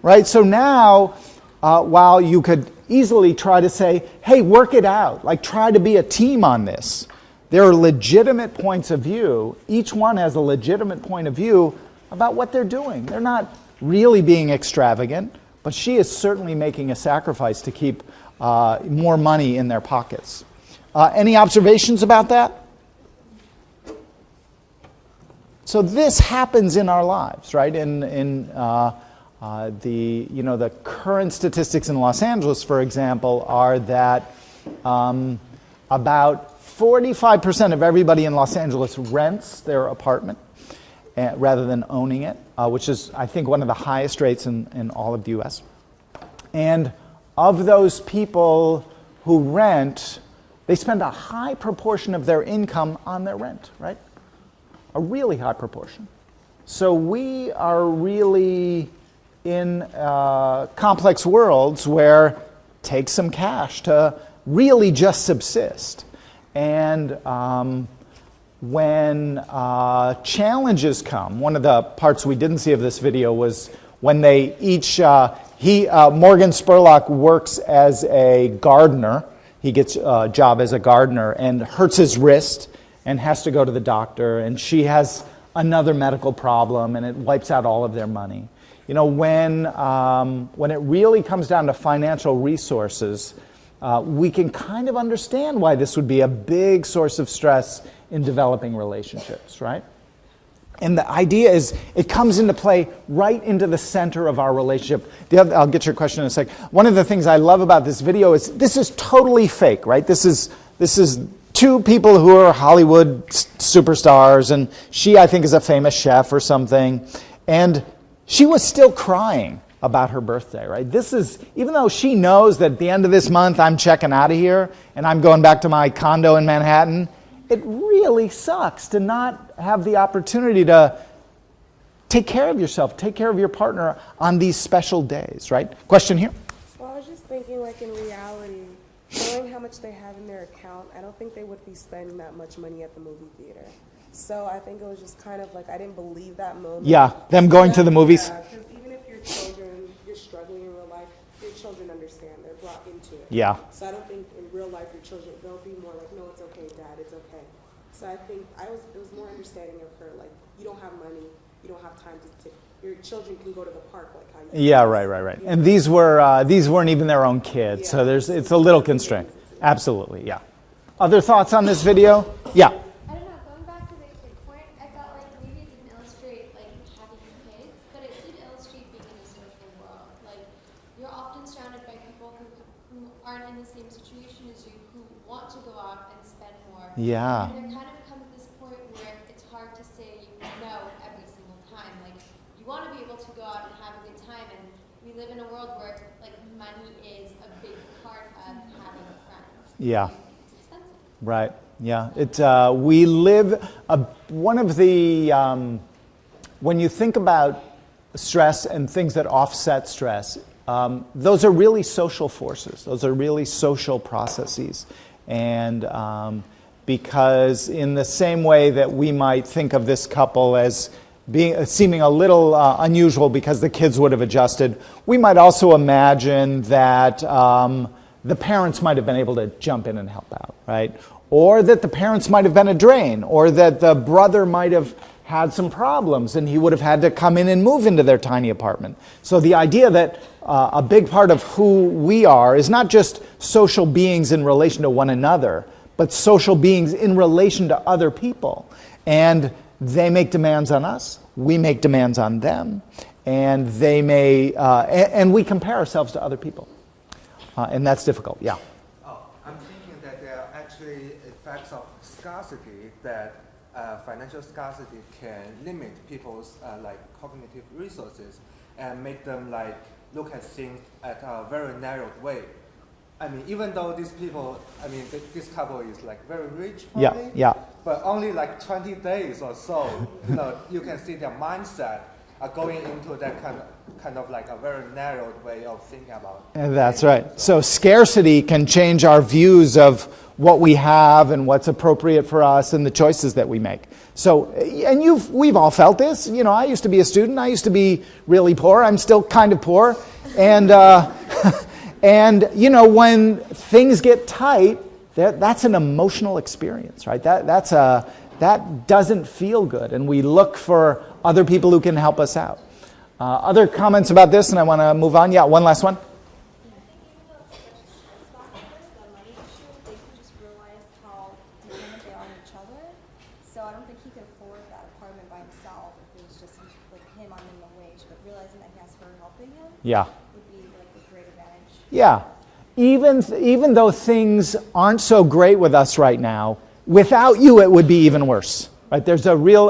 Right? So now, while you could easily try to say, hey, work it out. Like, try to be a team on this. There are legitimate points of view. Each one has a legitimate point of view about what they're doing. They're not really being extravagant. But she is certainly making a sacrifice to keep more money in their pockets. Any observations about that? So this happens in our lives, right? In The current statistics in Los Angeles, for example, are that about 45% of everybody in Los Angeles rents their apartment rather than owning it, which is, I think, one of the highest rates in all of the U.S. And of those people who rent, they spend a high proportion of their income on their rent, right? A really high proportion. So we are really in complex worlds where it takes some cash to really just subsist. And when challenges come, one of the parts we didn't see of this video was when they each, Morgan Spurlock works as a gardener. He gets a job as a gardener and hurts his wrist and has to go to the doctor, and she has another medical problem, and it wipes out all of their money. When it really comes down to financial resources, we can kind of understand why this would be a big source of stress in developing relationships, right? And the idea is it comes into play right into the center of our relationship. I'll get your question in a sec. One of the things I love about this video is this is totally fake, right? This is two people who are Hollywood superstars, and she, I think, is a famous chef or something. And she was still crying about her birthday, right? This is, even though she knows that at the end of this month I'm checking out of here and I'm going back to my condo in Manhattan, it really sucks to not have the opportunity to take care of yourself, take care of your partner on these special days, right? Question here? Well, I was just thinking, like, in reality, knowing how much they have in their account, I don't think they would be spending that much money at the movie theater. So I think it was just kind of like, I didn't believe that moment. Yeah, them going to the movies. Yeah, because even if your children, you're struggling in real life, your children understand. They're brought into it. Yeah. So I don't think in real life your children, they'll be more like, no, it's okay, Dad, it's okay. So I think it was more understanding of her, like, you don't have money, you don't have time to your children can go to the park like how you Yeah, right. Yeah. And these weren't even their own kids, so it's a little constrained. Absolutely, yeah. Other thoughts on this video? Yeah. I don't know, going back to the kid point, I felt like maybe it didn't illustrate like having kids, but it did illustrate being in a social world. Like, you're often surrounded by people who aren't in the same situation as you, who want to go out and spend more. Yeah. And there kind of comes this point where it's hard to say no every single time. Like, you want to be able to go out and have a good time, and we live in a world where like money is a big part of having friends. Yeah. It's expensive. Right. Yeah. We live one of the when you think about stress and things that offset stress, those are really social forces. Those are really social processes, and because in the same way that we might think of this couple as seeming a little unusual because the kids would have adjusted, we might also imagine that the parents might have been able to jump in and help out, right? Or that the parents might have been a drain, or that the brother might have had some problems and he would have had to come in and move into their tiny apartment. So the idea that a big part of who we are is not just social beings in relation to one another, but social beings in relation to other people. And they make demands on us, we make demands on them, and they may, and we compare ourselves to other people. And that's difficult, yeah. I'm thinking that there are actually effects of scarcity, that financial scarcity can limit people's like cognitive resources and make them like look at things at a very narrowed way. I mean, even though these people, I mean, this couple is like very rich, probably, yeah. But only like 20 days or so, you can see their mindset are going into that kind of like a very narrowed way of thinking about it. And that's right. So scarcity can change our views of what we have and what's appropriate for us and the choices that we make. So, and we've all felt this. I used to be a student. I used to be really poor. I'm still kind of poor. And, and when things get tight, that's an emotional experience, right? That doesn't feel good. And we look for other people who can help us out. Other comments about this, and I want to move on. Yeah, one last one. The money issue, they can just realize how dependent they are on each other. So I don't think he could afford that apartment by himself if it was just like him on minimum wage. But realizing that he has her helping him Yeah. would be like a great advantage. Yeah. Even though things aren't so great with us right now, without you it would be even worse. Right? There's a real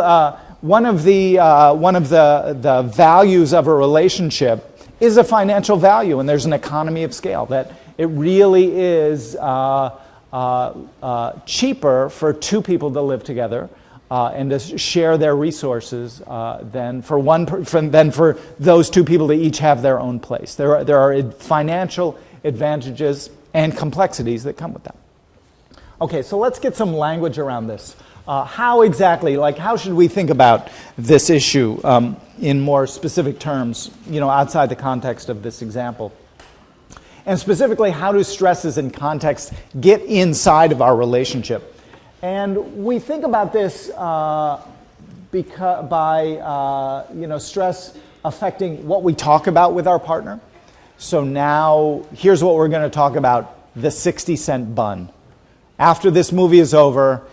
one of the values of a relationship is a financial value, and there's an economy of scale that it really is cheaper for two people to live together and to share their resources than for those two people to each have their own place. There are financial advantages and complexities that come with that. Okay, so let's get some language around this. How exactly, how should we think about this issue in more specific terms, outside the context of this example? And specifically, how do stresses and context get inside of our relationship? And we think about this by stress affecting what we talk about with our partner. So now, here's what we're going to talk about, the 60-cent bun. After this movie is over,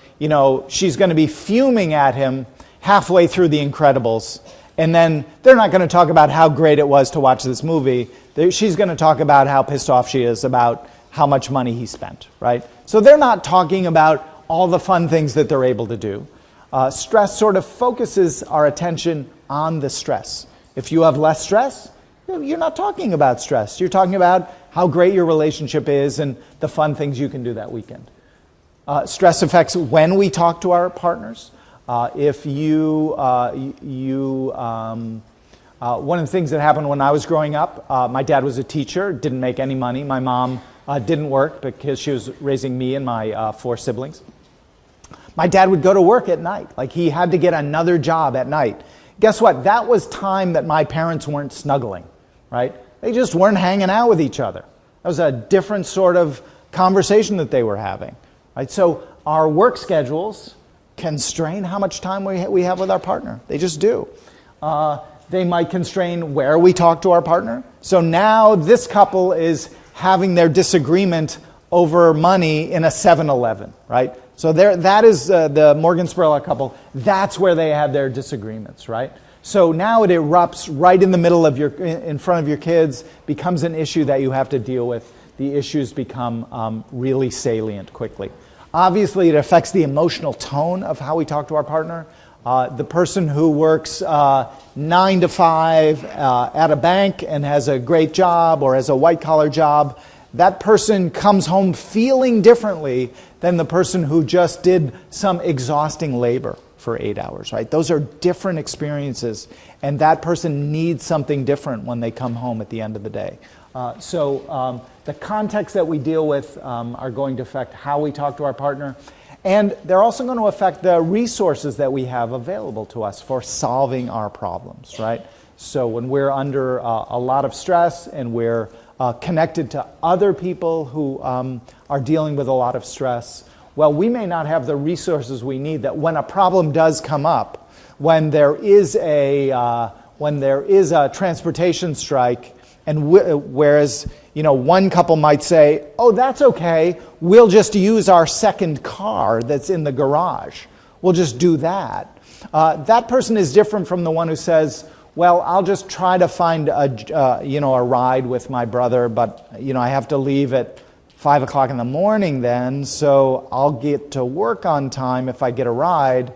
she's going to be fuming at him halfway through The Incredibles. And then they're not going to talk about how great it was to watch this movie. She's going to talk about how pissed off she is about how much money he spent, right? So they're not talking about all the fun things that they're able to do. Stress sort of focuses our attention on the stress. If you have less stress, you're not talking about stress. You're talking about how great your relationship is and the fun things you can do that weekend. Stress affects when we talk to our partners. One of the things that happened when I was growing up, my dad was a teacher, didn't make any money. My mom didn't work because she was raising me and my 4 siblings. My dad would go to work at night. He had to get another job at night. Guess what? That was time that my parents weren't snuggling, right? They just weren't hanging out with each other. That was a different sort of conversation that they were having, right? So our work schedules constrain how much time we have with our partner. They just do. They might constrain where we talk to our partner. So now this couple is having their disagreement over money in a 7-Eleven, right? So that is the Morgan Spurlock couple. That's where they have their disagreements, right? So now it erupts right in the middle of in front of your kids, becomes an issue that you have to deal with. The issues become really salient quickly. Obviously, it affects the emotional tone of how we talk to our partner. The person who works 9 to 5 at a bank and has a great job or has a white-collar job, that person comes home feeling differently than the person who just did some exhausting labor for 8 hours, right? Those are different experiences, and that person needs something different when they come home at the end of the day. So the context that we deal with are going to affect how we talk to our partner, and they're also going to affect the resources that we have available to us for solving our problems, right? So when we're under a lot of stress and we're connected to other people who are dealing with a lot of stress, well, we may not have the resources we need that when a problem does come up, when there is a transportation strike, and whereas one couple might say, "Oh, that's okay. We'll just use our second car that's in the garage. We'll just do that." That person is different from the one who says, "Well, I'll just try to find a ride with my brother, but I have to leave at 5 o'clock in the morning then, so I'll get to work on time if I get a ride.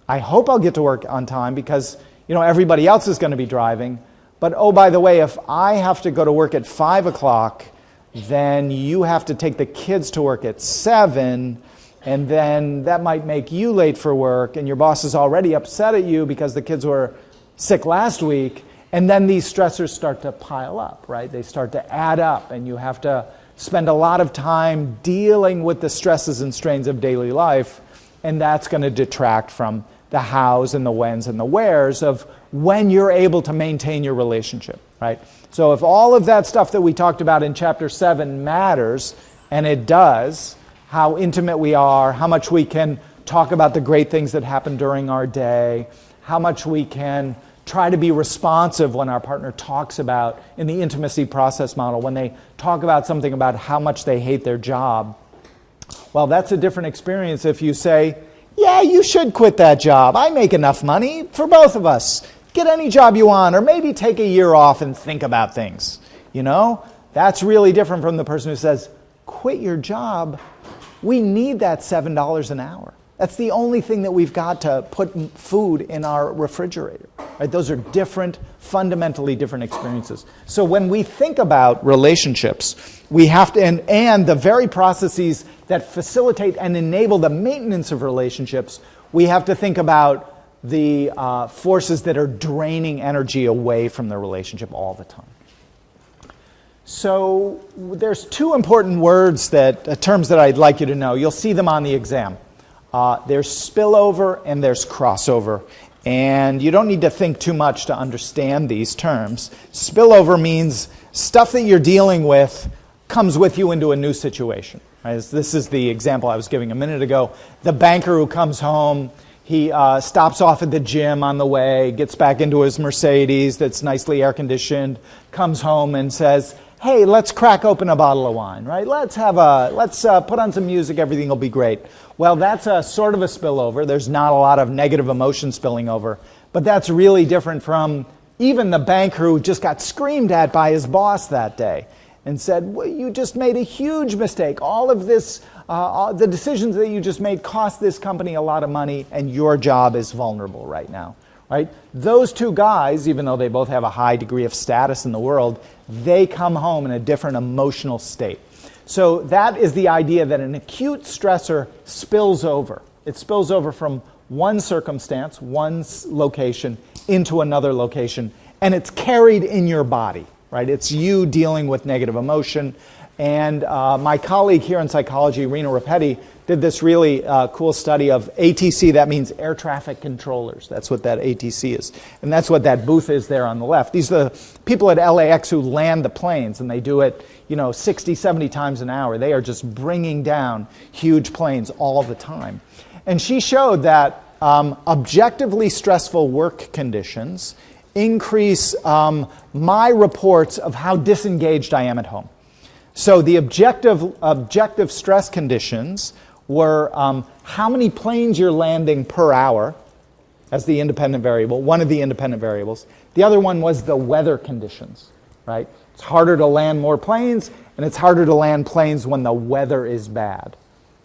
I hope I'll get to work on time because everybody else is going to be driving. But oh, by the way, if I have to go to work at 5 o'clock, then you have to take the kids to work at 7, and then that might make you late for work, and your boss is already upset at you because the kids were sick last week, and then these stressors start to pile up, right? They start to add up, and you have to spend a lot of time dealing with the stresses and strains of daily life, and that's going to detract from the hows and the whens and the wheres of when you're able to maintain your relationship, right? So if all of that stuff that we talked about in Chapter 7 matters, and it does, how intimate we are, how much we can talk about the great things that happen during our day, how much we can try to be responsive when our partner talks about, in the intimacy process model, when they talk about something about how much they hate their job. Well, that's a different experience if you say, yeah, you should quit that job. I make enough money for both of us. Get any job you want, or maybe take a year off and think about things. You know, that's really different from the person who says, quit your job. We need that $7 an hour. That's the only thing that we've got to put food in our refrigerator. Right? Those are different, fundamentally different experiences. So when we think about relationships, we have to, and the very processes that facilitate and enable the maintenance of relationships, we have to think about the forces that are draining energy away from the relationship all the time. So there's two important words terms that I'd like you to know. You'll see them on the exam. There's spillover and there's crossover. And you don't need to think too much to understand these terms. Spillover means stuff that you're dealing with comes with you into a new situation. Right? This is the example I was giving a minute ago. The banker who comes home, he stops off at the gym on the way, gets back into his Mercedes that's nicely air-conditioned, comes home and says, hey, let's crack open a bottle of wine, right? Let's put on some music, everything will be great. Well, that's a sort of a spillover. There's not a lot of negative emotion spilling over, but that's really different from even the banker who just got screamed at by his boss that day and said, well, you just made a huge mistake. All of this, the decisions that you just made cost this company a lot of money, and your job is vulnerable right now. Right? Those two guys, even though they both have a high degree of status in the world, they come home in a different emotional state. So that is the idea that an acute stressor spills over. It spills over from one circumstance, one location, into another location, and it's carried in your body. Right? It's you dealing with negative emotion. And my colleague here in psychology, Rena Rapetti, did this really cool study of ATC. That means air traffic controllers. That's what that ATC is. And that's what that booth is there on the left. These are the people at LAX who land the planes, and they do it 60, 70 times an hour. They are just bringing down huge planes all the time. And she showed that objectively stressful work conditions increase my reports of how disengaged I am at home. So the objective stress conditions were how many planes you're landing per hour as the independent variable, one of the independent variables. The other one was the weather conditions, right? It's harder to land more planes, and it's harder to land planes when the weather is bad.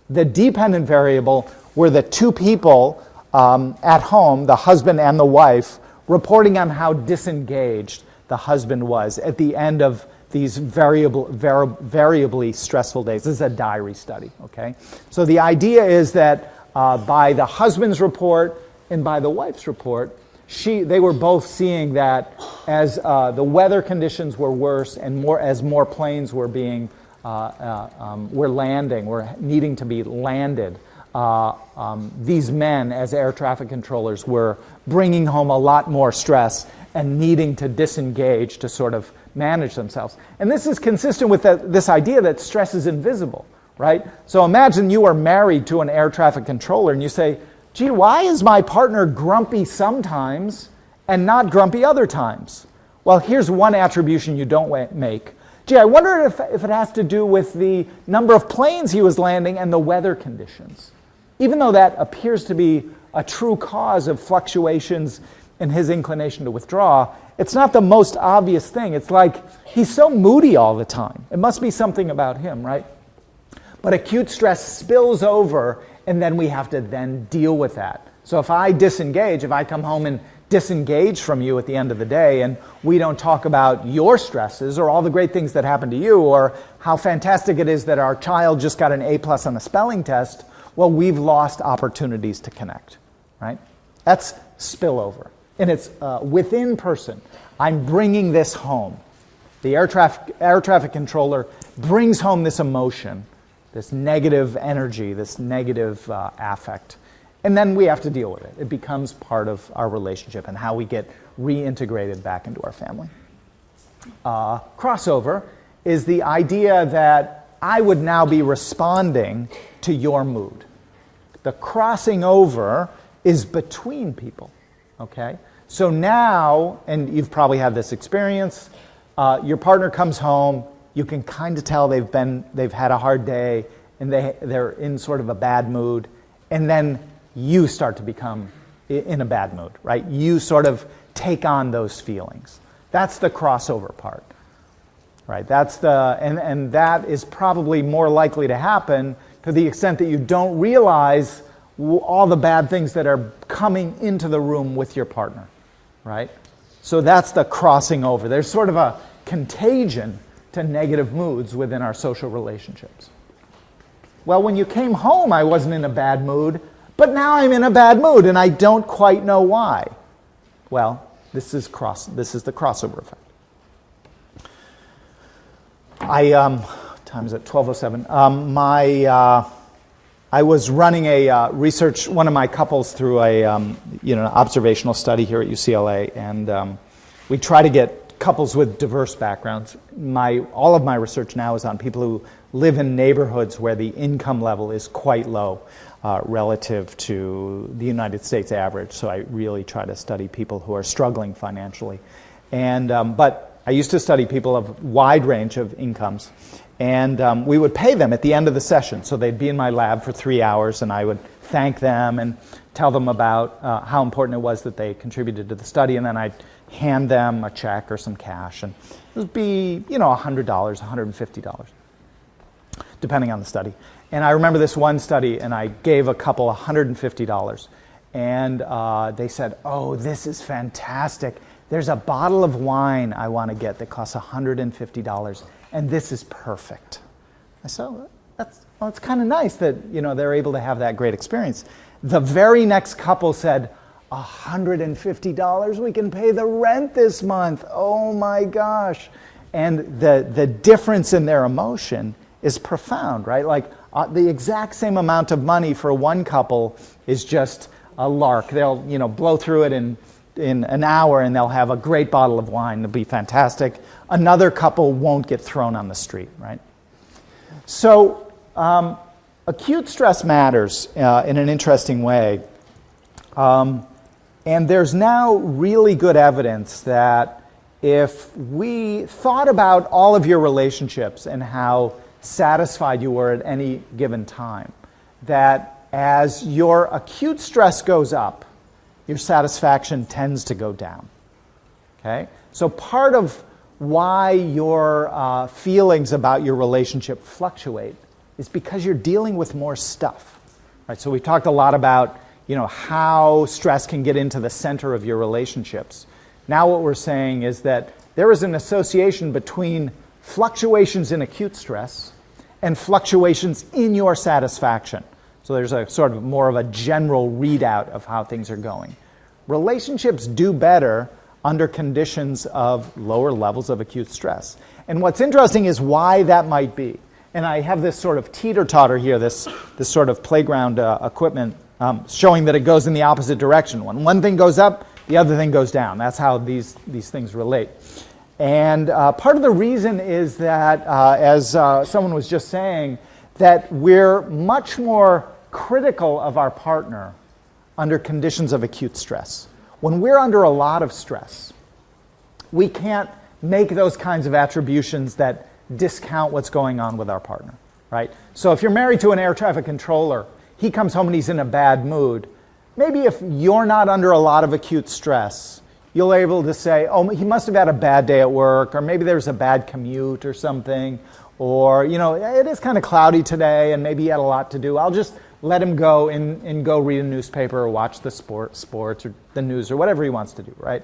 The dependent variable were the two people at home, the husband and the wife, reporting on how disengaged the husband was at the end of these variably stressful days. This is a diary study, okay? So the idea is that by the husband's report and by the wife's report, they were both seeing that as the weather conditions were worse and as more planes were needing to be landed, these men as air traffic controllers were bringing home a lot more stress and needing to disengage to sort of manage themselves. And this is consistent with this idea that stress is invisible, right? So imagine you are married to an air traffic controller and you say, gee, why is my partner grumpy sometimes and not grumpy other times? Well, here's one attribution you don't make. Gee, I wonder if it has to do with the number of planes he was landing and the weather conditions. Even though that appears to be a true cause of fluctuations in his inclination to withdraw, it's not the most obvious thing. It's like he's so moody all the time. It must be something about him, right? But acute stress spills over, and then we have to then deal with that. So if I disengage, if I come home and disengage from you at the end of the day, and we don't talk about your stresses or all the great things that happen to you or how fantastic it is that our child just got an A+ on a spelling test, well, we've lost opportunities to connect, right? That's spillover. And it's within person. I'm bringing this home. The air traffic controller brings home this emotion, this negative energy, this negative affect. And then we have to deal with it. It becomes part of our relationship and how we get reintegrated back into our family. Crossover is the idea that I would now be responding to your mood. The crossing over is between people. Okay, so now, and you've probably had this experience, your partner comes home, you can kind of tell they've had a hard day, and they're in sort of a bad mood, and then you start to become in a bad mood, right? You sort of take on those feelings. That's the crossover part, right? And that is probably more likely to happen to the extent that you don't realize all the bad things that are coming into the room with your partner, right? So that's the crossing over. There's sort of a contagion to negative moods within our social relationships. Well, when you came home, I wasn't in a bad mood, but now I'm in a bad mood, and I don't quite know why. Well, this is the crossover effect. Time is at 12:07. I was running a research, one of my couples through an observational study here at UCLA, and we try to get couples with diverse backgrounds. All of my research now is on people who live in neighborhoods where the income level is quite low relative to the United States average. So I really try to study people who are struggling financially. But I used to study people of a wide range of incomes. And we would pay them at the end of the session. So they'd be in my lab for 3 hours, and I would thank them and tell them about how important it was that they contributed to the study. And then I'd hand them a check or some cash. And it would be, $100, $150, depending on the study. And I remember this one study, and I gave a couple $150. And they said, "Oh, this is fantastic. There's a bottle of wine I want to get that costs $150. And this is perfect." I said, it's kind of nice that they're able to have that great experience. The very next couple said, $150, we can pay the rent this month. Oh my gosh. And the difference in their emotion is profound, right? Like the exact same amount of money for one couple is just a lark. They'll blow through it in an hour, and they'll have a great bottle of wine. It'll be fantastic. Another couple won't get thrown on the street, right? So acute stress matters in an interesting way. And there's now really good evidence that if we thought about all of your relationships and how satisfied you were at any given time, that as your acute stress goes up, your satisfaction tends to go down. Okay? So part of why your feelings about your relationship fluctuate is because you're dealing with more stuff. Right? So we talked a lot about how stress can get into the center of your relationships. Now what we're saying is that there is an association between fluctuations in acute stress and fluctuations in your satisfaction. So there's a sort of more of a general readout of how things are going. Relationships do better under conditions of lower levels of acute stress. And what's interesting is why that might be. And I have this sort of teeter-totter here, this sort of playground equipment showing that it goes in the opposite direction. When one thing goes up, the other thing goes down. That's how these things relate. And part of the reason is that, as someone was just saying, that we're much more critical of our partner under conditions of acute stress. When we're under a lot of stress, we can't make those kinds of attributions that discount what's going on with our partner, right? So if you're married to an air traffic controller, he comes home and he's in a bad mood. Maybe if you're not under a lot of acute stress, you're able to say, oh, he must have had a bad day at work, or maybe there's a bad commute or something, or, it is kind of cloudy today and maybe he had a lot to do. I'll just let him go and go read a newspaper or watch the sports or the news or whatever he wants to do, right?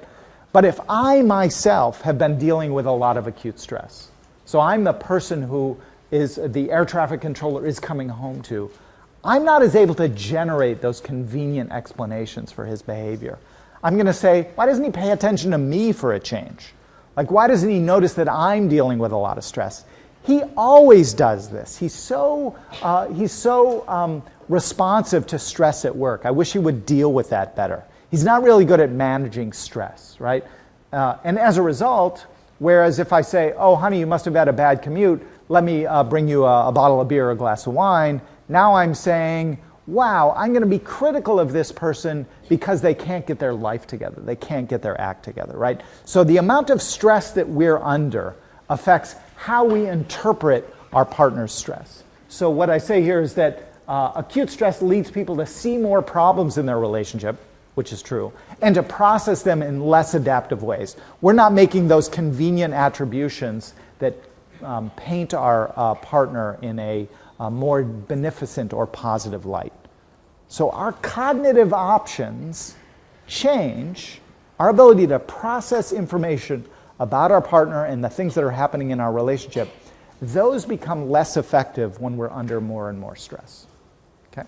But if I myself have been dealing with a lot of acute stress, so I'm the person who is the air traffic controller is coming home to, I'm not as able to generate those convenient explanations for his behavior. I'm going to say, why doesn't he pay attention to me for a change? Like, why doesn't he notice that I'm dealing with a lot of stress? He always does this. He's so responsive to stress at work. I wish he would deal with that better. He's not really good at managing stress, right? And as a result, whereas if I say, oh, honey, you must have had a bad commute, let me bring you a bottle of beer or a glass of wine, now I'm saying, wow, I'm going to be critical of this person because they can't get their life together. They can't get their act together, right? So the amount of stress that we're under affects how we interpret our partner's stress. So what I say here is that acute stress leads people to see more problems in their relationship, which is true, and to process them in less adaptive ways. We're not making those convenient attributions that paint our partner in a more beneficent or positive light. So our cognitive options change. Our ability to process information about our partner and the things that are happening in our relationship, those become less effective when we're under more and more stress. Okay?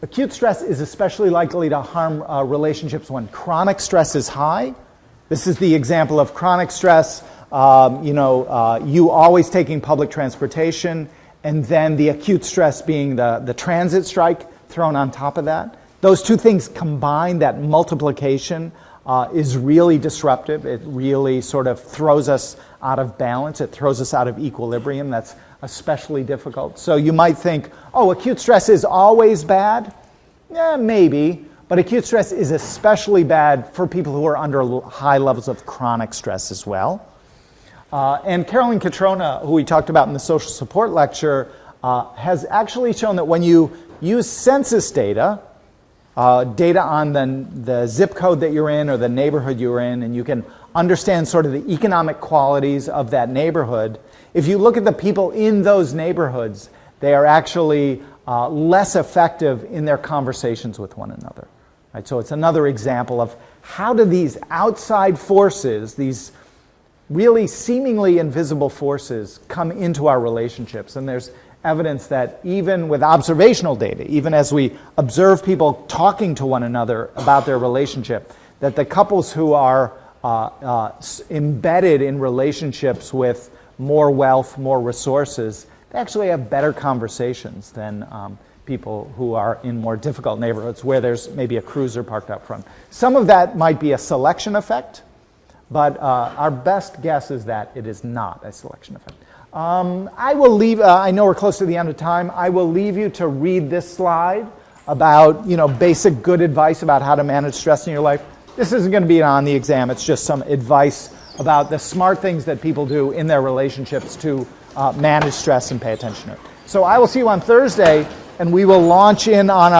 Acute stress is especially likely to harm relationships when chronic stress is high. This is the example of chronic stress, you always taking public transportation, and then the acute stress being the transit strike thrown on top of that. Those two things combined, that multiplication, is really disruptive. It really sort of throws us out of balance. It throws us out of equilibrium. That's especially difficult. So you might think, oh, acute stress is always bad? Yeah, maybe. But acute stress is especially bad for people who are under high levels of chronic stress as well. And Carolyn Catrona, who we talked about in the social support lecture, has actually shown that when you use census data, data on the zip code that you're in or the neighborhood you're in, and you can understand sort of the economic qualities of that neighborhood, if you look at the people in those neighborhoods, they are actually less effective in their conversations with one another. Right? So it's another example of how do these outside forces, these really seemingly invisible forces, come into our relationships. And there's evidence that even with observational data, even as we observe people talking to one another about their relationship, that the couples who are embedded in relationships with more wealth, more resources, they actually have better conversations than people who are in more difficult neighborhoods where there's maybe a cruiser parked up front. Some of that might be a selection effect, but our best guess is that it is not a selection effect. I will leave, I know we're close to the end of time, I will leave you to read this slide about basic good advice about how to manage stress in your life. This isn't going to be on the exam, it's just some advice about the smart things that people do in their relationships to manage stress and pay attention to it. So I will see you on Thursday, and we will launch in on